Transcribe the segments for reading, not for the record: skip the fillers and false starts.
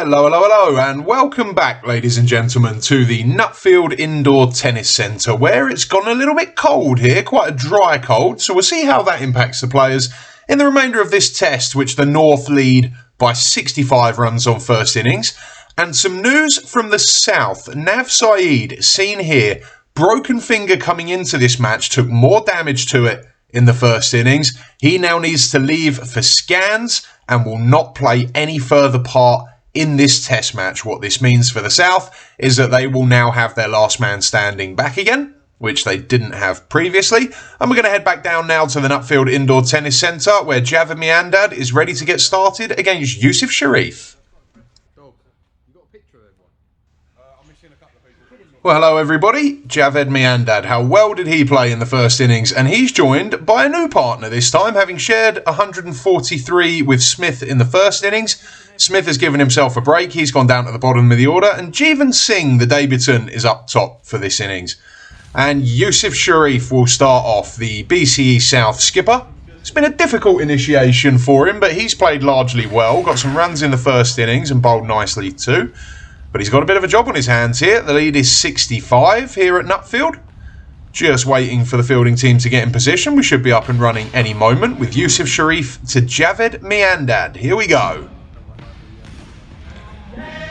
Hello, and welcome back, ladies and gentlemen, to the Nutfield Indoor Tennis Centre, where it's gone a little bit cold here, quite a dry cold, so we'll see how that impacts the players in the remainder of this test, which the North lead by 65 runs on first innings. And some news from the South. Nav Saeed, seen here, broken finger coming into this match, took more damage to it in the first innings. He now needs to leave for scans and will not play any further part in this test match. What this means for the South is that they will now have their last man standing back again, which they didn't have previously. And we're going to head back down now to the Nutfield Indoor Tennis Centre, where Javed Miandad is ready to get started against Yusuf Sharif. Well, hello everybody, Javed Miandad. How well did he play in the first innings? And he's joined by a new partner this time, having shared 143 with Smith in the first innings. Smith has given himself a break. He's gone down to the bottom of the order. And Jeevan Singh, the debutant, is up top for this innings. And Yusuf Sharif will start off, the BCE South skipper. It's been a difficult initiation for him, but he's played largely well. Got some runs in the first innings and bowled nicely too. But he's got a bit of a job on his hands here. The lead is 65 here at Nutfield. Just waiting for the fielding team to get in position. We should be up and running any moment with Yusuf Sharif to Javed Miandad. Here we go.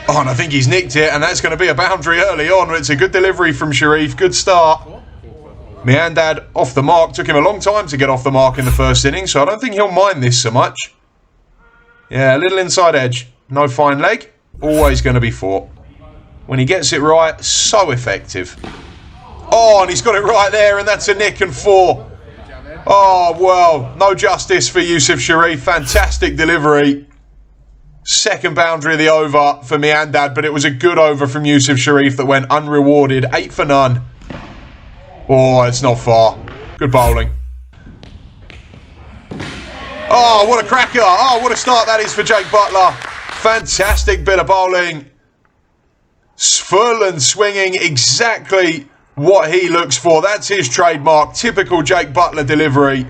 Oh, and I think he's nicked it, and that's going to be a boundary early on. It's a good delivery from Sharif. Good start. Miandad off the mark. Took him a long time to get off the mark in the first inning, so I don't think he'll mind this so much. Yeah, a little inside edge. No fine leg. Always going to be fought. When he gets it right, so effective. Oh, and he's got it right there, and that's a nick and four. Oh, well, no justice for Yusuf Sharif. Fantastic delivery. Second boundary of the over for Miandad, but it was a good over from Yusuf Sharif that went unrewarded. 8 for none. Oh, it's not far. Good bowling. Oh, what a cracker. Oh, what a start that is for Jake Butler. Fantastic bit of bowling. Full and swinging, exactly what he looks for. That's his trademark. Typical Jake Butler delivery.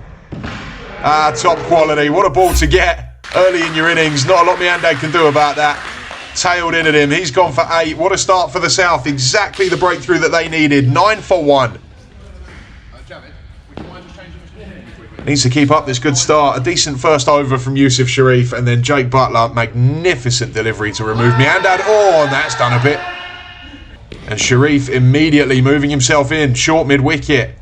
Top quality. What a ball to get early in your innings. Not a lot Miandad can do about that. Tailed in at him. He's gone for 8. What a start for the South. Exactly the breakthrough that they needed. 9 for 1. Needs to keep up this good start. A decent first over from Yusuf Sharif, and then Jake Butler, magnificent delivery to remove Miandad. Oh, and that's done a bit. And Sharif immediately moving himself in, short mid-wicket.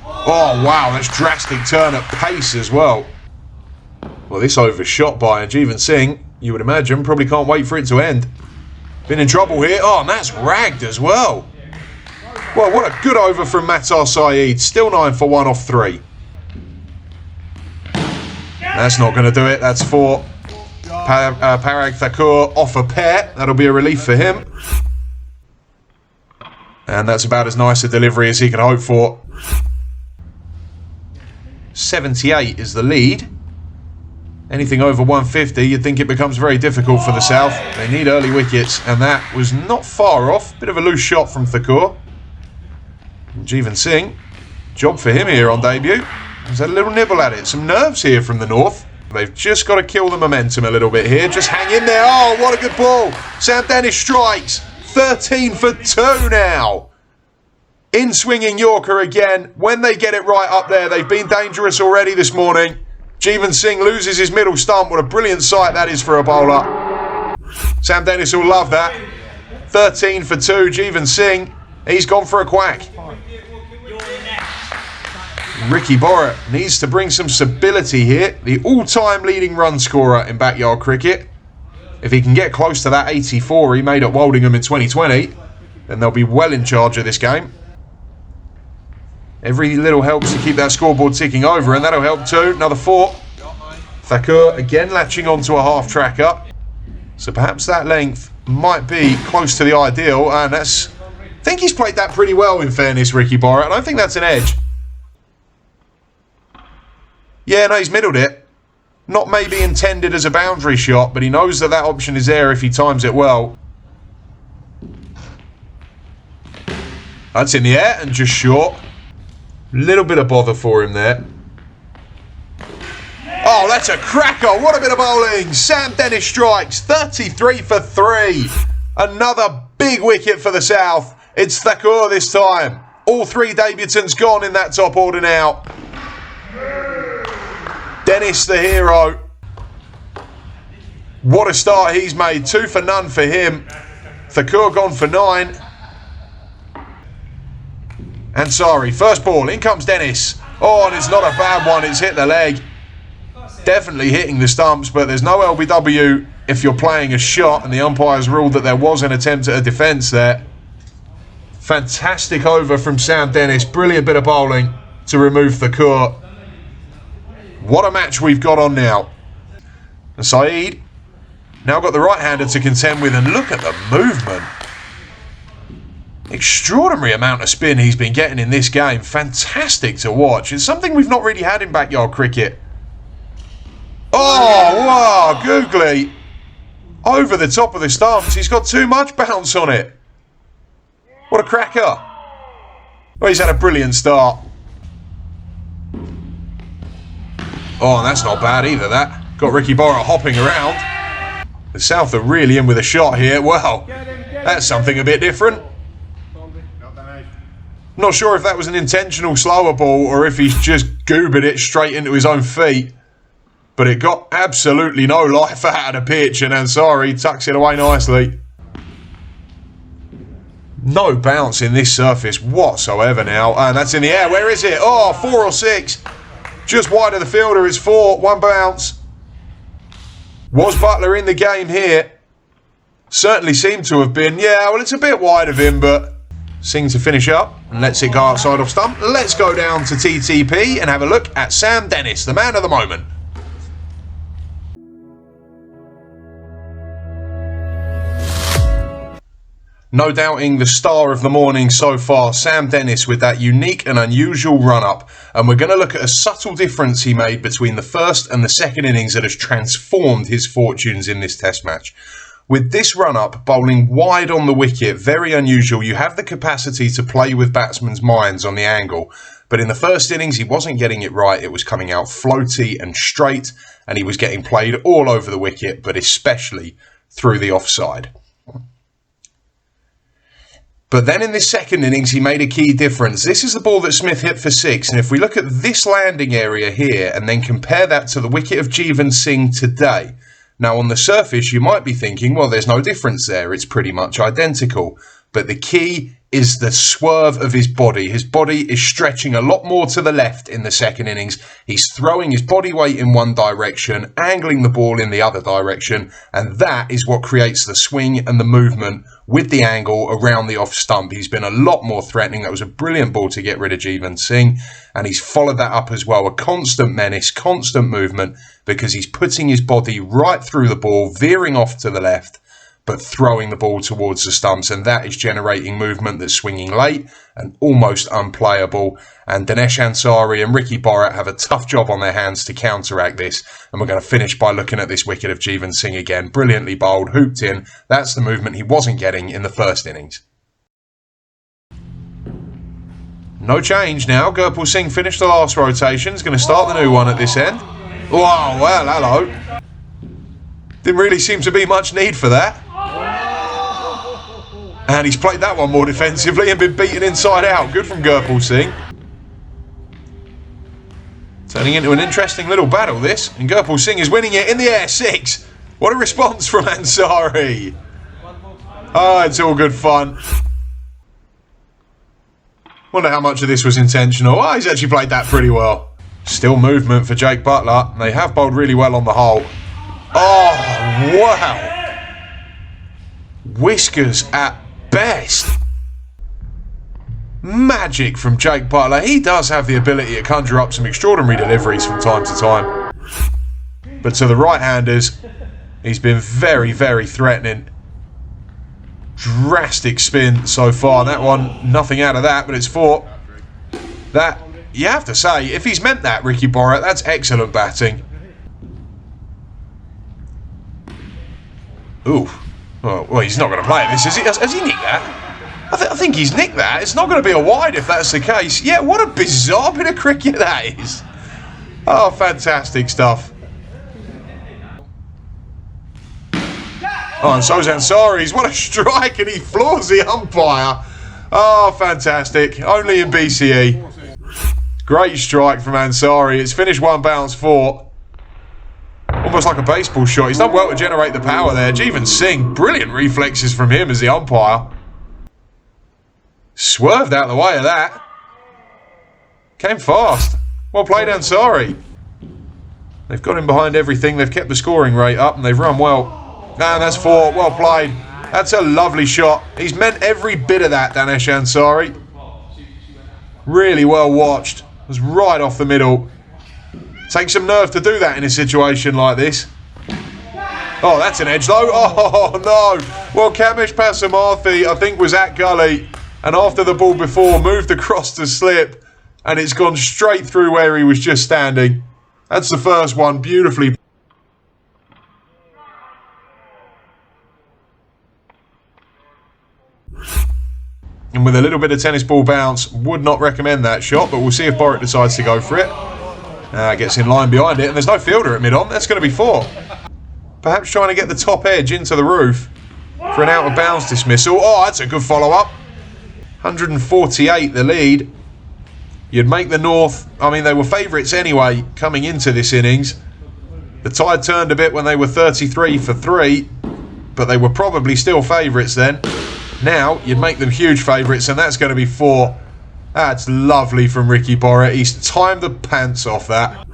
Oh, wow, that's drastic turn at pace as well. Well, this overshot by Jeevan Singh, you would imagine, probably can't wait for it to end. Been in trouble here. Oh, and that's ragged as well. Well, what a good over from Matar Saeed. Still 9 for 1 off 3. That's not going to do it. That's for Parag Thakur off a pair. That'll be a relief for him. And that's about as nice a delivery as he can hope for. 78 is the lead. Anything over 150, you'd think it becomes very difficult for the South. They need early wickets, and that was not far off. Bit of a loose shot from Thakur. And Jeevan Singh, job for him here on debut. He's had a little nibble at it. Some nerves here from the North. They've just got to kill the momentum a little bit here. Just hang in there. Oh, what a good ball. Sam Dennis strikes. 13 for 2 now. In swinging Yorker again. When they get it right up there, they've been dangerous already this morning. Jeevan Singh loses his middle stump. What a brilliant sight that is for a bowler. Sam Dennis will love that. 13 for 2. Jeevan Singh, he's gone for a quack. Ricky Borat needs to bring some stability here. The all-time leading run scorer in backyard cricket. If he can get close to that 84 he made at Woldingham in 2020, then they'll be well in charge of this game. Every little helps to keep that scoreboard ticking over, and that'll help too. Another 4. Thakur again latching onto a half tracker. So perhaps that length might be close to the ideal, and that's... I think he's played that pretty well, in fairness, Ricky Borat. I don't think that's an edge. Yeah, no, he's middled it. Not maybe intended as a boundary shot, but he knows that that option is there if he times it well. That's in the air and just short. Little bit of bother for him there. Oh, that's a cracker. What a bit of bowling. Sam Dennis strikes 33 for 3. Another big wicket for the South. It's Thakur this time. All 3 debutants gone in that top order now. Dennis the hero. What a start he's made. 2 for none for him. Thakur gone for 9. Ansari, first ball. In comes Dennis. Oh, and it's not a bad one. It's hit the leg. Definitely hitting the stumps, but there's no LBW if you're playing a shot, and the umpires ruled that there was an attempt at a defence there. Fantastic over from Sam Dennis. Brilliant bit of bowling to remove Thakur. What a match we've got on now. And Saeed now got the right-hander to contend with, and look at the movement. Extraordinary amount of spin he's been getting in this game. Fantastic to watch. It's something we've not really had in backyard cricket. Oh, wow, googly. Over the top of the stumps. He's got too much bounce on it. What a cracker. Well, he's had a brilliant start. Oh, and that's not bad either, that. Got Ricky Borat hopping around. The South are really in with a shot here. Well, that's something a bit different. Not sure if that was an intentional slower ball or if he's just goobered it straight into his own feet. But it got absolutely no life out of the pitch, and Ansari tucks it away nicely. No bounce in this surface whatsoever now. And that's in the air. Where is it? Oh, 4 or 6. Just wide of the fielder. It's 4. 1 bounce. Was Butler in the game here? Certainly seemed to have been. Yeah, well, it's a bit wide of him, but Singh to finish up and lets it go outside off stump. Let's go down to TTP and have a look at Sam Dennis, the man of the moment. No doubting the star of the morning so far, Sam Dennis, with that unique and unusual run-up. And we're going to look at a subtle difference he made between the first and the second innings that has transformed his fortunes in this test match. With this run-up, bowling wide on the wicket, very unusual. You have the capacity to play with batsmen's minds on the angle. But in the first innings, he wasn't getting it right. It was coming out floaty and straight, and he was getting played all over the wicket, but especially through the offside. But then in this second innings, he made a key difference. This is the ball that Smith hit for 6. And if we look at this landing area here and then compare that to the wicket of Jeevan Singh today. Now, on the surface, you might be thinking, well, there's no difference there. It's pretty much identical. But the key is the swerve of his body. His body is stretching a lot more to the left in the second innings. He's throwing his body weight in one direction, angling the ball in the other direction. And that is what creates the swing and the movement with the angle around the off stump. He's been a lot more threatening. That was a brilliant ball to get rid of Jeevan Singh. And he's followed that up as well. A constant menace, constant movement, because he's putting his body right through the ball, veering off to the left, but throwing the ball towards the stumps, and that is generating movement that's swinging late and almost unplayable. And Dinesh Ansari and Ricky Borat have a tough job on their hands to counteract this, and we're going to finish by looking at this wicket of Jeevan Singh again. Brilliantly bowled, hooped in. That's the movement he wasn't getting in the first innings. No change now. Gurpal Singh finished the last rotation. He's going to start the new one at this end. Wow, well, hello. Didn't really seem to be much need for that. And he's played that one more defensively and been beaten inside out. Good from Gurpal Singh. Turning into an interesting little battle, this. And Gurpal Singh is winning it in the air. 6. What a response from Ansari. Oh, it's all good fun. Wonder how much of this was intentional. Oh, he's actually played that pretty well. Still movement for Jake Butler. They have bowled really well on the whole. Oh, wow. Whiskers at best. Magic from Jake Butler. He does have the ability to conjure up some extraordinary deliveries from time to time. But to the right-handers, he's been very, very threatening. Drastic spin so far. That one, nothing out of that, but it's 4. That, you have to say, if he's meant that, Ricky Borat, that's excellent batting. Ooh. Oh, well, he's not going to play this, is he? Has he nicked that? I think he's nicked that. It's not going to be a wide if that's the case. Yeah, what a bizarre bit of cricket that is. Oh, fantastic stuff. Oh, and so's Ansari's. What a strike, and he floors the umpire. Oh, fantastic. Only in BCE. Great strike from Ansari. It's finished 1 bounce 4. Almost like a baseball shot. He's done well to generate the power there. Jeevan Singh, brilliant reflexes from him as the umpire. Swerved out of the way of that. Came fast. Well played, Ansari. They've got him behind everything. They've kept the scoring rate up and they've run well. And that's 4. Well played. That's a lovely shot. He's meant every bit of that, Danesh Ansari. Really well watched. It was right off the middle. Takes some nerve to do that in a situation like this. Oh, that's an edge though. Oh, no. Well, Kamesh Pasamarthi, I think, was at gully. And after the ball before, moved across to slip. And it's gone straight through where he was just standing. That's the first one. Beautifully. And with a little bit of tennis ball bounce, would not recommend that shot, but we'll see if Borek decides to go for it. Gets in line behind it, and there's no fielder at mid-on. That's going to be 4. Perhaps trying to get the top edge into the roof for an out-of-bounds dismissal. Oh, that's a good follow-up. 148 the lead. You'd make the North, I mean, they were favourites anyway coming into this innings. The tide turned a bit when they were 33 for 3, but they were probably still favourites then. Now, you'd make them huge favourites, and that's going to be 4. That's lovely from Ricky Borek. He's timed the pants off that.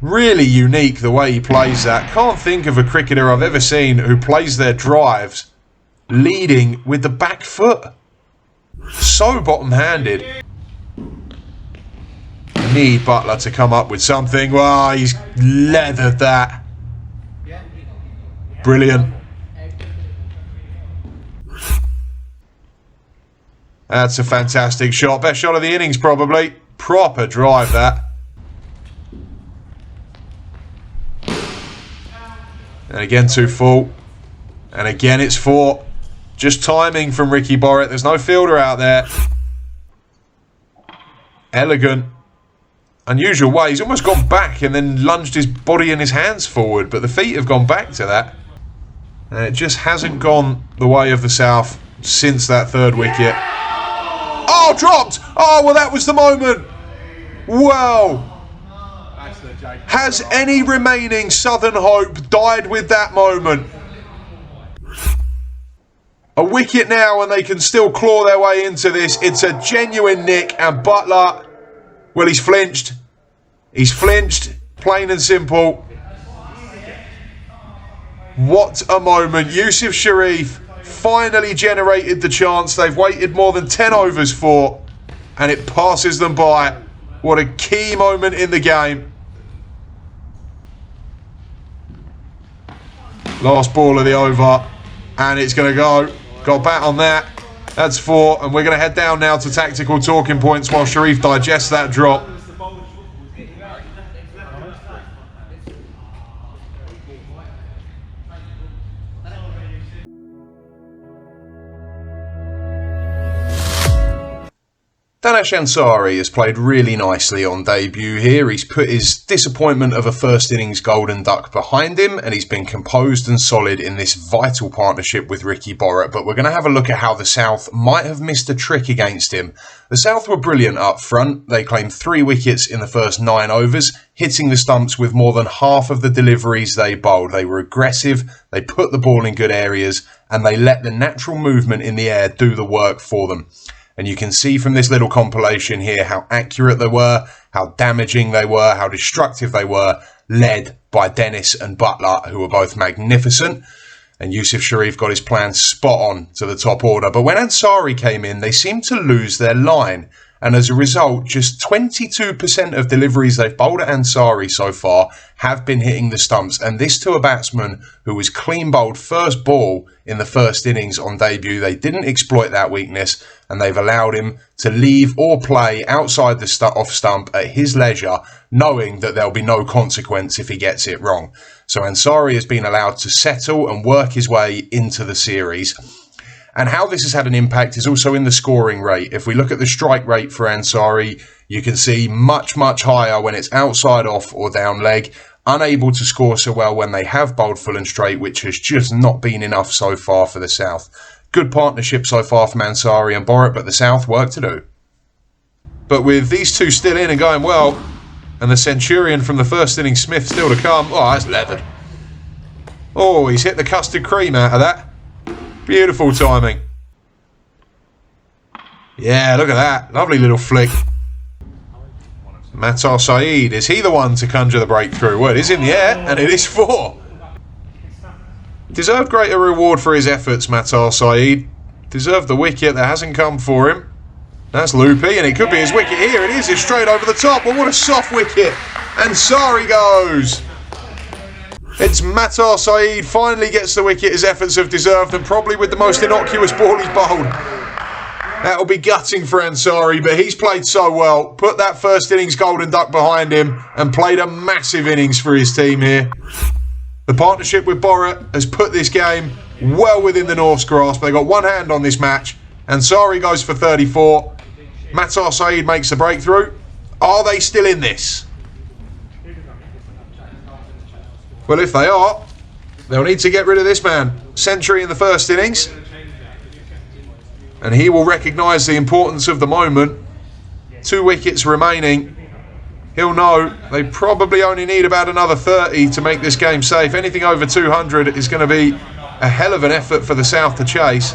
Really unique the way he plays that. Can't think of a cricketer I've ever seen who plays their drives leading with the back foot. So bottom-handed. Need Butler to come up with something. Well, he's leathered that. Brilliant. That's a fantastic shot. Best shot of the innings, probably. Proper drive, that. And again, 2 full. And again, it's 4. Just timing from Ricky Borek. There's no fielder out there. Elegant. Unusual way. He's almost gone back and then lunged his body and his hands forward. But the feet have gone back to that. And it just hasn't gone the way of the South since that 3rd wicket. Oh, dropped! Oh, well, that was the moment. Well, has any remaining Southern hope died with that moment? A wicket now and they can still claw their way into this. It's a genuine nick, and Butler, well, he's flinched. He's flinched, plain and simple. What a moment. Yusuf Sharif finally generated the chance they've waited more than 10 overs for, and it passes them by. What a key moment in the game. Last ball of the over, and it's going to go. Got bat on that. That's 4, and we're going to head down now to tactical talking points while Sharif digests that drop. Danesh Ansari has played really nicely on debut here. He's put his disappointment of a first innings golden duck behind him, and he's been composed and solid in this vital partnership with Ricky Borek. But we're going to have a look at how the South might have missed a trick against him. The South were brilliant up front. They claimed 3 wickets in the first 9 overs, hitting the stumps with more than half of the deliveries they bowled. They were aggressive, they put the ball in good areas, and they let the natural movement in the air do the work for them. And you can see from this little compilation here how accurate they were, how damaging they were, how destructive they were, led by Dennis and Butler, who were both magnificent. And Yusuf Sharif got his plan spot on to the top order. But when Ansari came in, they seemed to lose their line. And as a result, just 22% of deliveries they've bowled at Ansari so far have been hitting the stumps. And this to a batsman who was clean bowled first ball in the first innings on debut. They didn't exploit that weakness, and they've allowed him to leave or play outside the off stump at his leisure, knowing that there'll be no consequence if he gets it wrong. So Ansari has been allowed to settle and work his way into the series. And how this has had an impact is also in the scoring rate. If we look at the strike rate for Ansari, you can see much, much higher when it's outside off or down leg. unable to score so well when they have bowled full and straight, which has just not been enough so far for the South. Good partnership so far from Ansari and Borat, but the South work to do. But with these two still in and going well, and the Centurion from the first innings, Smith, still to come. Oh, that's leathered. Oh, he's hit the custard cream out of that. Beautiful timing. Yeah, look at that. Lovely little flick. Matar Saeed, is he the one to conjure the breakthrough? Well, it is in the air, and it is 4. Deserved greater reward for his efforts, Matar Saeed. Deserved the wicket that hasn't come for him. That's loopy, and it could be his wicket here. It is. It's straight over the top. But what a soft wicket. And Sari goes. It's Matar Saeed finally gets the wicket his efforts have deserved, and probably with the most innocuous ball he's bowled. That'll be gutting for Ansari, but he's played so well. Put that first innings golden duck behind him and played a massive innings for his team here. The partnership with Borat has put this game well within the North's grasp. They got one hand on this match. Ansari goes for 34. Matar Saeed makes the breakthrough. Are they still in this? Well, if they are, they'll need to get rid of this man. Century in the first innings. And he will recognise the importance of the moment. 2 wickets remaining. He'll know they probably only need about another 30 to make this game safe. Anything over 200 is going to be a hell of an effort for the South to chase.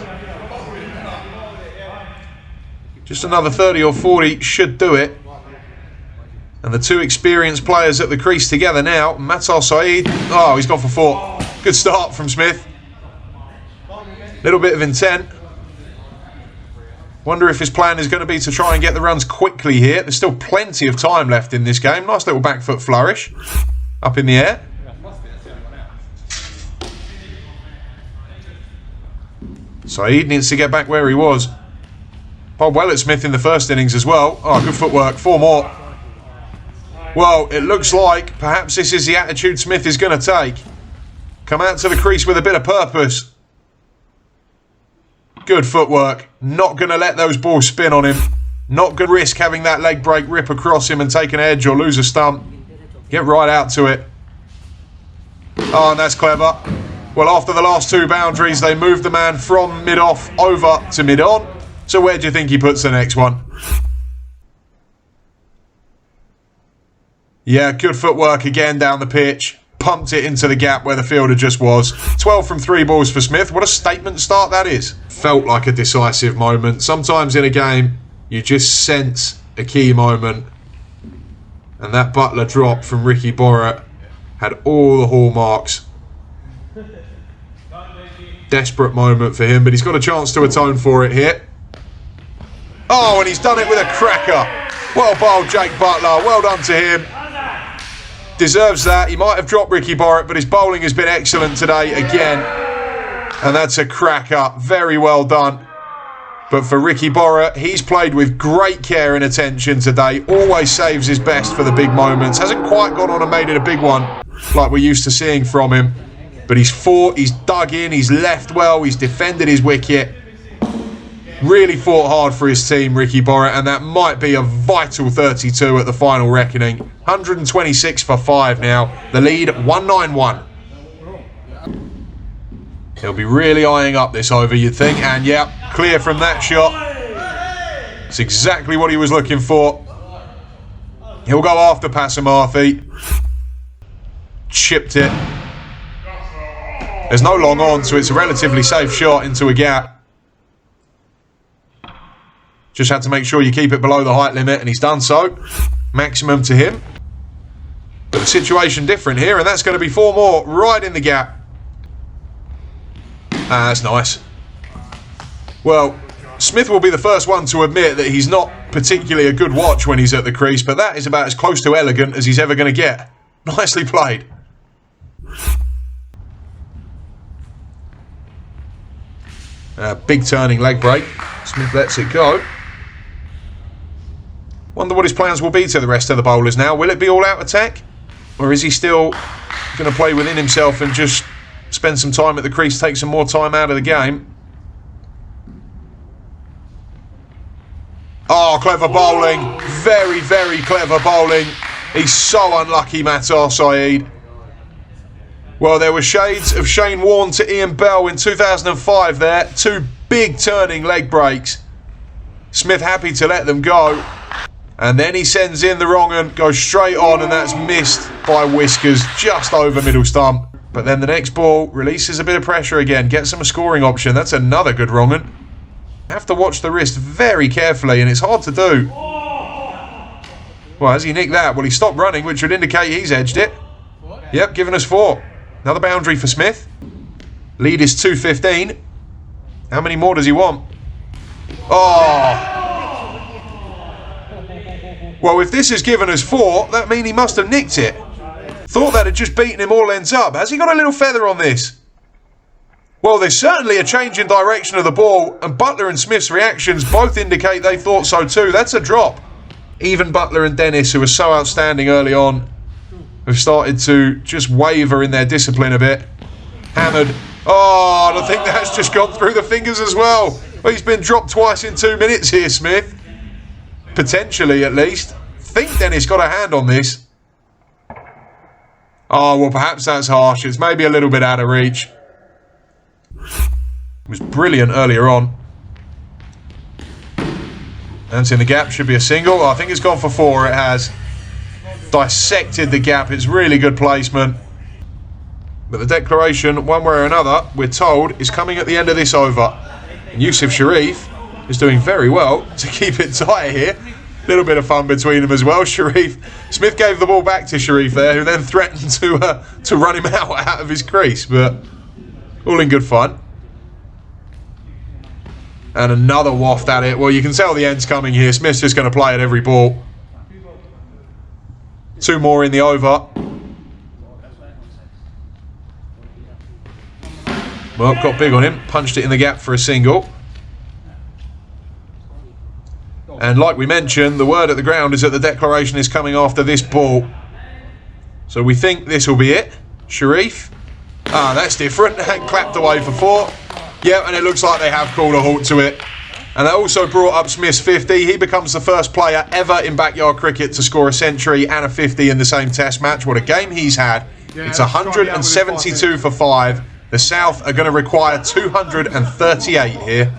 Just another 30 or 40 should do it. And the 2 experienced players at the crease together now. Matar Saeed. Oh, he's gone for 4. Good start from Smith. Little bit of intent. Wonder if his plan is going to be to try and get the runs quickly here. There's still plenty of time left in this game. Nice little back foot flourish. Up in the air. Saeed needs to get back where he was. Bowled well at Smith in the first innings as well. Oh, good footwork. 4 more. Well, it looks like perhaps this is the attitude Smith is going to take. Come out to the crease with a bit of purpose. Good footwork. Not going to let those balls spin on him. Not going to risk having that leg break rip across him and take an edge or lose a stump. Get right out to it. Oh, and that's clever. Well, after the last 2 boundaries, they moved the man from mid-off over to mid-on. So where do you think he puts the next one? Yeah, good footwork again down the pitch. Pumped it into the gap where the fielder just was. 12 from 3 balls for Smith. What a statement start that is. Felt like a decisive moment. Sometimes in a game, you just sense a key moment. And that Butler drop from Ricky Borat had all the hallmarks. Desperate moment for him, but he's got a chance to atone for it here. Oh, and he's done it with a cracker. Well bowled, Jake Butler. Well done to him. Deserves that. He might have dropped Ricky Borat, but his bowling has been excellent today again. And that's a cracker. Very well done. But for Ricky Borat, he's played with great care and attention today. Always saves his best for the big moments. Hasn't quite gone on and made it a big one like we're used to seeing from him. But he's fought, he's dug in, he's left well, he's defended his wicket. Really fought hard for his team, Ricky Borat, and that might be a vital 32 at the final reckoning. 126 for 5 now. The lead, 191. He'll be really eyeing up this over, you'd think. And yeah, clear from that shot. It's exactly what he was looking for. He'll go after Pasamarthi. Chipped it. There's no long on, so it's a relatively safe shot into a gap. Just had to make sure you keep it below the height limit, and he's done so. Maximum to him. But the situation different here, and that's going to be 4 more right in the gap. Ah, that's nice. Well, Smith will be the first one to admit that he's not particularly a good watch when he's at the crease, but that is about as close to elegant as he's ever going to get. Nicely played. Big turning leg break. Smith lets it go. Wonder what his plans will be to the rest of the bowlers now. Will it be all out attack? Or is he still going to play within himself and just spend some time at the crease, take some more time out of the game? Oh, clever bowling. Very, very clever bowling. He's so unlucky, Matar Saeed. Well, there were shades of Shane Warne to Ian Bell in 2005 there. 2 big turning leg breaks. Smith happy to let them go. And then he sends in the wrong one, goes straight on, and that's missed by Whiskers, just over middle stump. But then the next ball releases a bit of pressure again, gets him a scoring option. That's another good wrong one. Have to watch the wrist very carefully, and it's hard to do. Well, has he nicked that? Well, he stopped running, which would indicate he's edged it. Yep, giving us 4. Another boundary for Smith. Lead is 2-15. How many more does he want? Oh! Well, if this has given us 4, that means he must have nicked it. Thought that had just beaten him all ends up. Has he got a little feather on this? Well, there's certainly a change in direction of the ball, and Butler and Smith's reactions both indicate they thought so too. That's a drop. Even Butler and Dennis, who were so outstanding early on, have started to just waver in their discipline a bit. Hammered. Oh, and I think that's just gone through the fingers as well. Well, he's been dropped twice in 2 minutes here, Smith. Potentially, at least. I think Dennis got a hand on this. Oh, well, perhaps that's harsh. It's maybe a little bit out of reach. It was brilliant earlier on. That's in the gap. Should be a single. Oh, I think it's gone for 4. It has. Dissected the gap. It's really good placement. But the declaration, one way or another, we're told, is coming at the end of this over. And Yusuf Sharif is doing very well to keep it tight here. Little bit of fun between them as well. Smith gave the ball back to Sharif there, who then threatened to run him out of his crease, but all in good fun. And another waft at it. Well, you can tell the end's coming here. Smith's just going to play at every ball. 2 more in the over. Well, got big on him. Punched it in the gap for a single. And like we mentioned, the word at the ground is that the declaration is coming after this ball. So we think this will be it. Sharif. Ah, that's different. Clapped away for 4. Yeah, and it looks like they have called a halt to it. And that also brought up Smith's 50. He becomes the first player ever in backyard cricket to score a century and a 50 in the same test match. What a game he's had. It's 172 for 5. The South are going to require 238 here.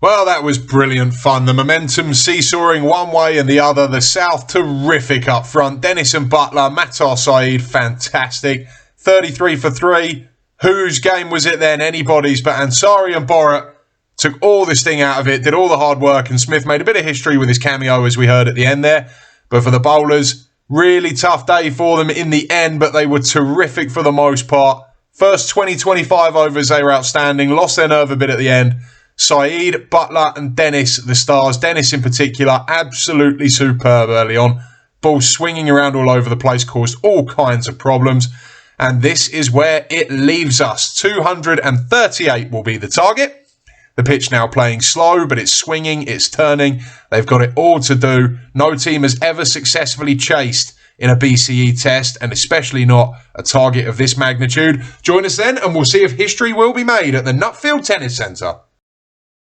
Well, that was brilliant fun. The momentum seesawing one way and the other. The South terrific up front. Dennis and Butler, Matar Saeed, fantastic. 33 for 3. Whose game was it then? Anybody's. But Ansari and Borat took all this thing out of it, did all the hard work, and Smith made a bit of history with his cameo, as we heard at the end there. But for the bowlers, really tough day for them in the end, but they were terrific for the most part. First 20-25 overs, they were outstanding. Lost their nerve a bit at the end. Saeed, Butler and Dennis, the stars. Dennis in particular, absolutely superb early on. Ball swinging around all over the place, caused all kinds of problems. And this is where it leaves us. 238 will be the target. The pitch now playing slow, but it's swinging, it's turning. They've got it all to do. No team has ever successfully chased in a BCE test, and especially not a target of this magnitude. Join us then, and we'll see if history will be made at the Nutfield Tennis Centre.